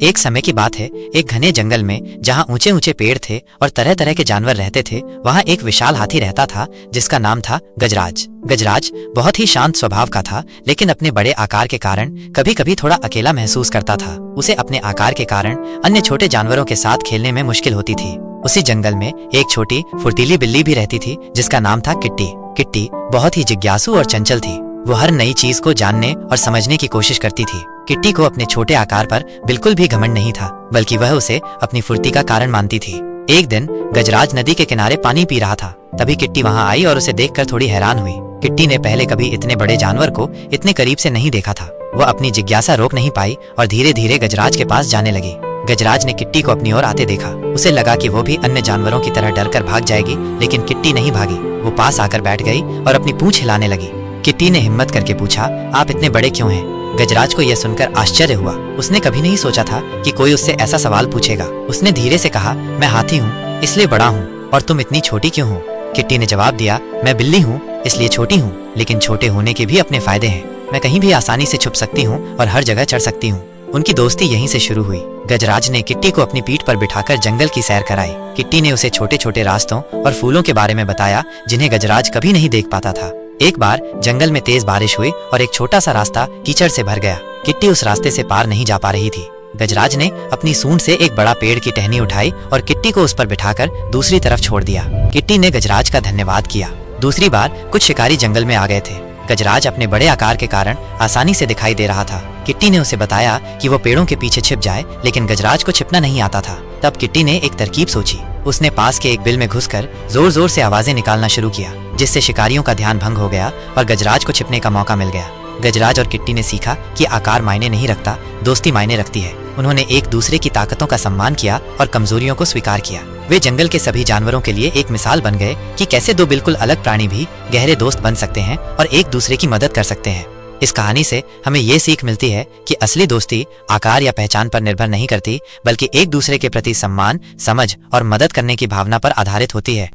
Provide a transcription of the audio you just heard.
एक समय की बात है, एक घने जंगल में जहाँ ऊंचे ऊंचे पेड़ थे और तरह तरह के जानवर रहते थे, वहाँ एक विशाल हाथी रहता था जिसका नाम था गजराज। गजराज बहुत ही शांत स्वभाव का था, लेकिन अपने बड़े आकार के कारण कभी कभी थोड़ा अकेला महसूस करता था। उसे अपने आकार के कारण अन्य छोटे जानवरों के साथ खेलने में मुश्किल होती थी। उसी जंगल में एक छोटी फुर्तीली बिल्ली भी रहती थी जिसका नाम था किट्टी। किट्टी बहुत ही जिज्ञासु और चंचल थी। वो हर नई चीज को जानने और समझने की कोशिश करती थी। किट्टी को अपने छोटे आकार पर बिल्कुल भी घमंड नहीं था, बल्कि वह उसे अपनी फुर्ती का कारण मानती थी। एक दिन गजराज नदी के किनारे पानी पी रहा था। तभी किट्टी वहां आई और उसे देखकर थोड़ी हैरान हुई। किट्टी ने पहले कभी इतने बड़े जानवर को इतने करीब से नहीं देखा था। वह अपनी जिज्ञासा रोक नहीं पाई और धीरे धीरे गजराज के पास जाने लगी। गजराज ने किट्टी को अपनी ओर आते देखा। उसे लगा कि वो भी अन्य जानवरों की तरह डरकर भाग जाएगी, लेकिन किट्टी नहीं भागी। वो पास आकर बैठ गई और अपनी पूंछ हिलाने लगी। किट्टी ने हिम्मत करके पूछा, आप इतने बड़े क्यों हैं? गजराज को यह सुनकर आश्चर्य हुआ। उसने कभी नहीं सोचा था कि कोई उससे ऐसा सवाल पूछेगा। उसने धीरे से कहा, मैं हाथी हूँ इसलिए बड़ा हूँ, और तुम इतनी छोटी क्यों हो? किट्टी ने जवाब दिया, मैं बिल्ली हूँ इसलिए छोटी हूँ, लेकिन छोटे होने के भी अपने फायदे हैं। मैं कहीं भी आसानी से छुप सकती हूँ और हर जगह चढ़ सकती हूँ। उनकी दोस्ती यहीं से शुरू हुई। गजराज ने किट्टी को अपनी पीठ पर बिठाकर जंगल की सैर कराई। किट्टी ने उसे छोटे छोटे रास्तों और फूलों के बारे में बताया जिन्हें गजराज कभी नहीं देख पाता था। एक बार जंगल में तेज बारिश हुई और एक छोटा सा रास्ता कीचड़ से भर गया। किट्टी उस रास्ते से पार नहीं जा पा रही थी। गजराज ने अपनी सूंड से एक बड़ा पेड़ की टहनी उठाई और किट्टी को उस पर बिठाकर दूसरी तरफ छोड़ दिया। किट्टी ने गजराज का धन्यवाद किया। दूसरी बार कुछ शिकारी जंगल में आ गए थे। गजराज अपने बड़े आकार के कारण आसानी से दिखाई दे रहा था। किट्टी ने उसे बताया कि वो पेड़ों के पीछे छिप जाए, लेकिन गजराज को छिपना नहीं आता था। तब किट्टी ने एक तरकीब सोची। उसने पास के एक बिल में घुसकर जोर जोर से आवाजें निकालना शुरू किया, जिससे शिकारियों का ध्यान भंग हो गया और गजराज को छिपने का मौका मिल गया। गजराज और किट्टी ने सीखा कि आकार मायने नहीं रखता, दोस्ती मायने रखती है। उन्होंने एक दूसरे की ताकतों का सम्मान किया और कमजोरियों को स्वीकार किया। वे जंगल के सभी जानवरों के लिए एक मिसाल बन गए कि कैसे दो बिल्कुल अलग प्राणी भी गहरे दोस्त बन सकते हैं और एक दूसरे की मदद कर सकते हैं। इस कहानी से हमें ये सीख मिलती है कि असली दोस्ती आकार या पहचान पर निर्भर नहीं करती, बल्कि एक दूसरे के प्रति सम्मान, समझ और मदद करने की भावना पर आधारित होती है।